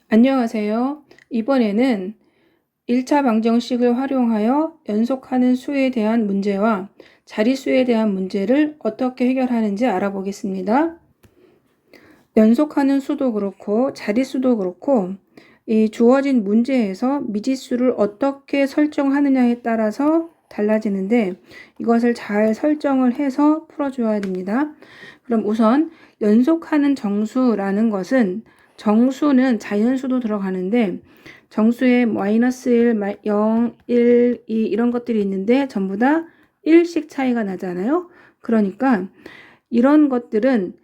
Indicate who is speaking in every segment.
Speaker 1: 안녕하세요. 이번에는 1차 방정식을 활용하여 연속하는 수에 대한 문제와 자릿수에 대한 문제를 어떻게 해결하는지 알아보겠습니다. 연속하는 수도 그렇고 자릿수도 그렇고 이 주어진 문제에서 미지수를 어떻게 설정하느냐에 따라서 달라지는데 이것을 잘 설정을 해서 풀어줘야 됩니다. 그럼 우선 연속하는 정수라는 것은 정수는 자연수도 들어가는데 정수에 마이너스 1, 0, 1, 2 이런 것들이 있는데 전부 다 1씩 차이가 나잖아요. 그러니까 이런 것들은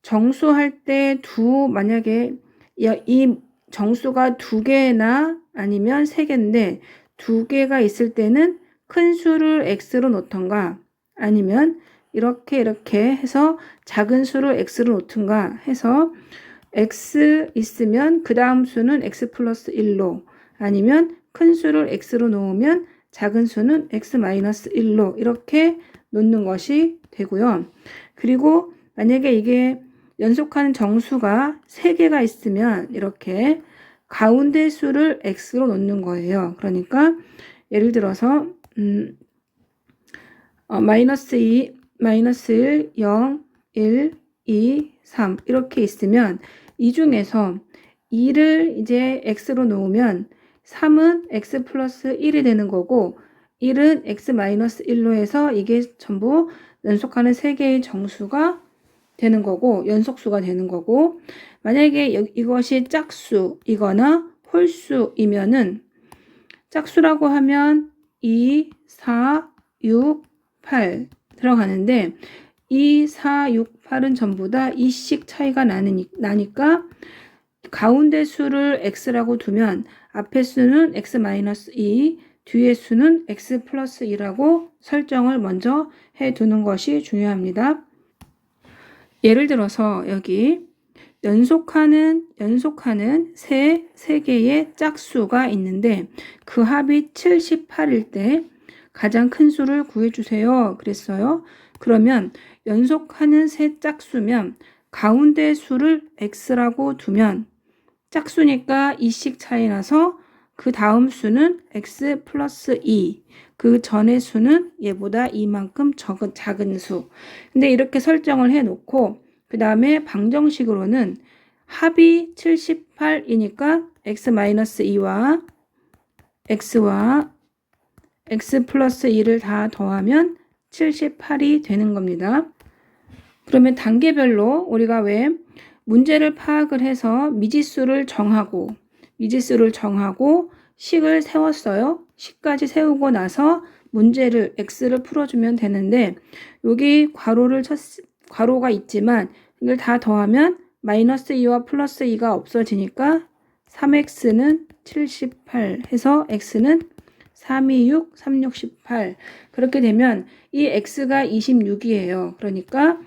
Speaker 1: 정수할 때 만약에 이 정수가 2개나 아니면 3개인데 2개가 있을 때는 큰 수를 x로 놓던가 아니면 이렇게 해서 작은 수를 x로 놓든가 해서 x 있으면 그 다음 수는 x 플러스 1로 아니면 큰 수를 x로 놓으면 작은 수는 x 마이너스 1로 이렇게 놓는 것이 되고요. 그리고 만약에 이게 연속하는 정수가 3개가 있으면 이렇게 가운데 수를 x로 놓는 거예요. 그러니까 예를 들어서 마이너스 2, 마이너스 1, 0, 1, 2, 3 이렇게 있으면 이 중에서 2를 이제 x로 놓으면 3은 x 플러스 1이 되는 거고 1은 x 마이너스 1로 해서 이게 전부 연속하는 3개의 정수가 되는 거고 연속수가 되는 거고 만약에 이것이 짝수이거나 홀수이면은 짝수라고 하면 2, 4, 6, 8 들어가는데 2, 4, 6, 8은 전부 다 2씩 차이가 나니까 가운데 수를 x라고 두면 앞에 수는 x-2, 뒤에 수는 x 플러스 2라고 설정을 먼저 해두는 것이 중요합니다. 예를 들어서 여기 연속하는 세 개의 짝수가 있는데 그 합이 78일 때 가장 큰 수를 구해주세요. 그랬어요. 그러면 연속하는 세 짝수면 가운데 수를 x라고 두면 짝수니까 2씩 차이 나서 그 다음 수는 x 플러스 2. 그 전의 수는 얘보다 이만큼 작은 수. 근데 이렇게 설정을 해놓고 그 다음에 방정식으로는 합이 78이니까 x-2와 x와 x 플러스 2를 다 더하면 78이 되는 겁니다. 그러면 단계별로 우리가 왜 문제를 파악을 해서 미지수를 정하고 식을 세웠어요. 식까지 세우고 나서 문제를 x를 풀어주면 되는데 여기 괄호가 있지만 이걸 다 더하면 마이너스 2와 플러스 2가 없어지니까 3x는 78 해서 x는 326, 36, 18 그렇게 되면 이 x가 26이에요. 그러니까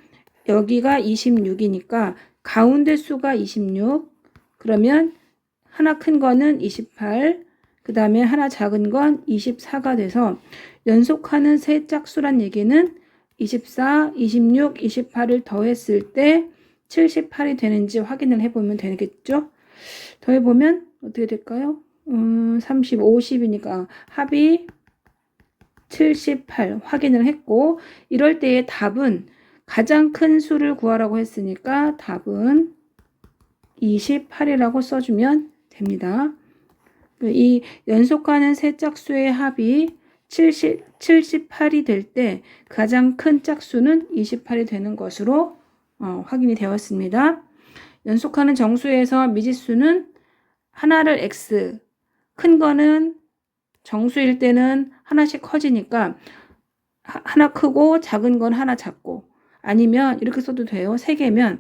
Speaker 1: 여기가 26이니까 가운데 수가 26 그러면 하나 큰 거는 28 그 다음에 하나 작은 건 24가 돼서 연속하는 세 짝수란 얘기는 24, 26, 28을 더했을 때 78이 되는지 확인을 해보면 되겠죠? 더해보면 어떻게 될까요? 30, 50이니까 합이 78 확인을 했고 이럴 때의 답은 가장 큰 수를 구하라고 했으니까 답은 28이라고 써주면 됩니다. 이 연속하는 세 짝수의 합이 78이 될 때 가장 큰 짝수는 28이 되는 것으로 확인이 되었습니다. 연속하는 정수에서 미지수는 하나를 x, 큰 거는 정수일 때는 하나씩 커지니까 하나 크고 작은 건 하나 작고 아니면 이렇게 써도 돼요. 3개면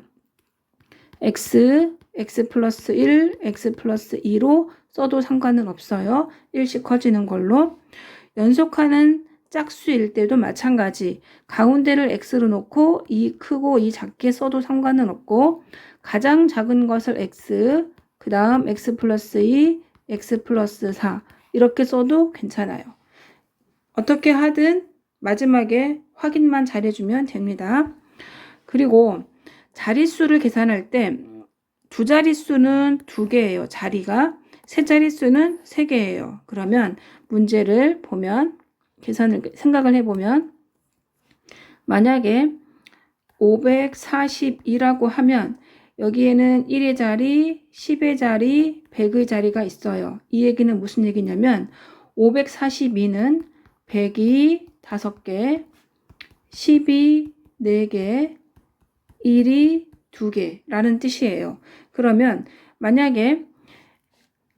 Speaker 1: x 플러스 1, x 플러스 2로 써도 상관은 없어요. 1씩 커지는 걸로. 연속하는 짝수일 때도 마찬가지. 가운데를 x로 놓고 이 크고 이 작게 써도 상관은 없고 가장 작은 것을 x, 그 다음 x 플러스 2, x 플러스 4 이렇게 써도 괜찮아요. 어떻게 하든 마지막에 확인만 잘해주면 됩니다. 그리고 자릿수를 계산할 때 두 자릿수는 2개예요. 자리가. 세 자릿수는 3개예요. 그러면 문제를 보면 생각을 해보면 만약에 542라고 하면 여기에는 1의 자리, 10의 자리, 100의 자리가 있어요. 이 얘기는 무슨 얘기냐면 542는 100이 5개, 10이 4개, 1이 2개라는 뜻이에요. 그러면 만약에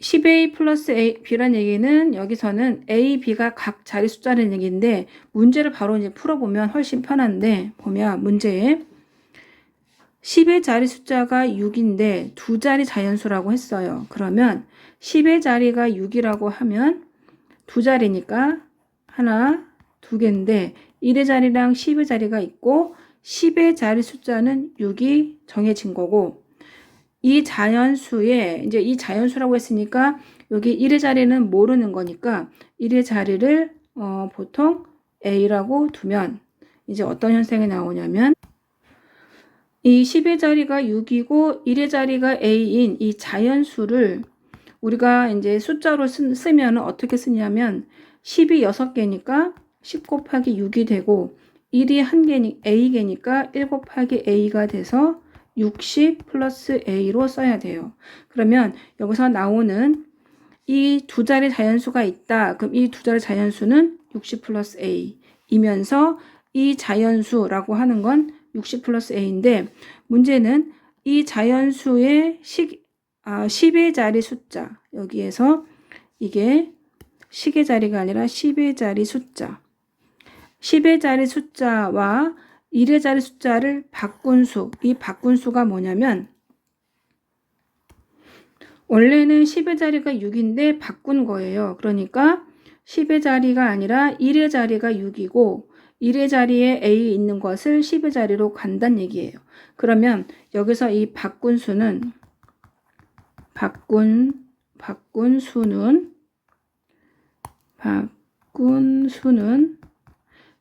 Speaker 1: 10a 플러스 b란 얘기는 여기서는 a, b가 각 자리 숫자라는 얘기인데 문제를 바로 이제 풀어보면 훨씬 편한데 보면 문제에 10의 자리 숫자가 6인데 두 자리 자연수라고 했어요. 그러면 10의 자리가 6이라고 하면 두 자리니까 하나, 2개인데 1의 자리랑 10의 자리가 있고 10의 자리 숫자는 6이 정해진 거고 이 자연수에 이제 이 자연수라고 했으니까 여기 1의 자리는 모르는 거니까 1의 자리를 보통 A라고 두면 이제 어떤 현상이 나오냐면 이 10의 자리가 6이고 1의 자리가 A인 이 자연수를 우리가 이제 숫자로 쓰면 어떻게 쓰냐면 10이 6개니까 10 곱하기 6이 되고 1이 1개니 A개니까 1 곱하기 A가 돼서 60 플러스 A로 써야 돼요. 그러면 여기서 나오는 이 두 자리 자연수가 있다. 그럼 이 두 자리 자연수는 60 플러스 A 이면서 이 자연수라고 하는 건 60 플러스 A인데 문제는 이 자연수의 10의 자리 숫자 여기에서 이게 식의 자리가 아니라 10의 자리 숫자 10의 자리 숫자와 1의 자리 숫자를 바꾼 수, 이 바꾼 수가 뭐냐면 원래는 10의 자리가 6인데 바꾼 거예요. 그러니까 10의 자리가 아니라 1의 자리가 6이고 1의 자리에 A 있는 것을 10의 자리로 간다는 얘기예요. 그러면 여기서 이 바꾼 수는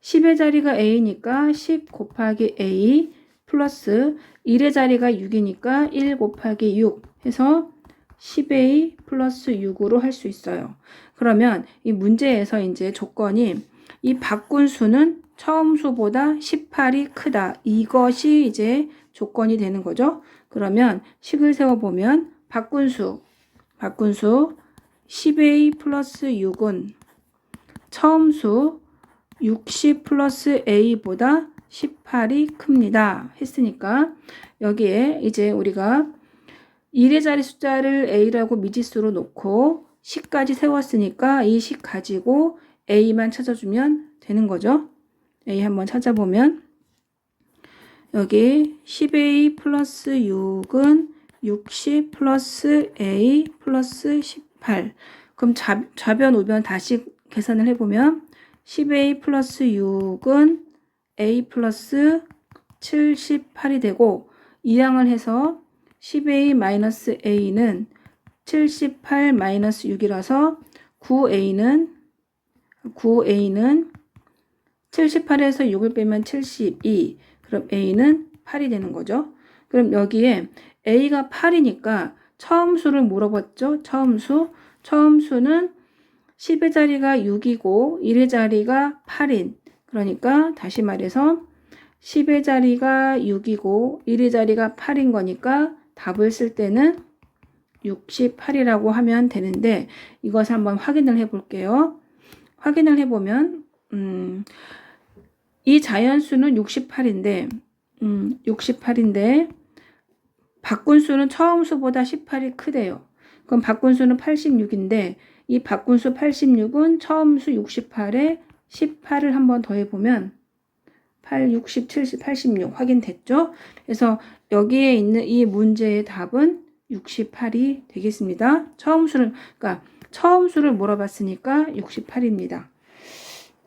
Speaker 1: 10의 자리가 A니까 10 곱하기 A 플러스 1의 자리가 6이니까 1 곱하기 6 해서 10A 플러스 6으로 할 수 있어요. 그러면 이 문제에서 이제 조건이 이 바꾼 수는 처음 수보다 18이 크다. 이것이 이제 조건이 되는 거죠. 그러면 식을 세워보면 바꾼 수 10A 플러스 6은 처음 수 60 플러스 A보다 18이 큽니다. 했으니까 여기에 이제 우리가 1의 자리 숫자를 A라고 미지수로 놓고 10까지 세웠으니까 이 10 가지고 A만 찾아주면 되는 거죠. A 한번 찾아보면 여기 10A 플러스 6은 60 플러스 A 플러스 18 그럼 좌변 우변 다시 계산을 해보면 10A 플러스 6은 A 플러스 78이 되고 이항을 해서 10A 마이너스 A는 78 마이너스 6이라서 9A는 78에서 6을 빼면 72 그럼 A는 8이 되는 거죠. 그럼 여기에 A가 8이니까 처음 수를 물어봤죠. 처음 수는 10의 자리가 6이고 1의 자리가 8인 그러니까 다시 말해서 10의 자리가 6이고 1의 자리가 8인 거니까 답을 쓸 때는 68이라고 하면 되는데 이것을 한번 확인을 해 볼게요. 확인을 해보면 이 자연수는 68인데 바꾼 수는 처음 수보다 18이 크대요. 그럼 바꾼 수는 86인데 이 바꾼 수 86은 처음 수 68에 18을 한번 더해보면 8, 60, 70, 86 확인됐죠? 그래서 여기에 있는 이 문제의 답은 68이 되겠습니다. 처음 수를 물어봤으니까 68입니다.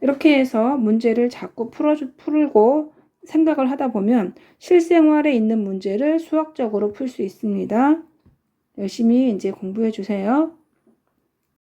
Speaker 1: 이렇게 해서 문제를 자꾸 풀고 생각을 하다 보면 실생활에 있는 문제를 수학적으로 풀 수 있습니다. 열심히 이제 공부해 주세요.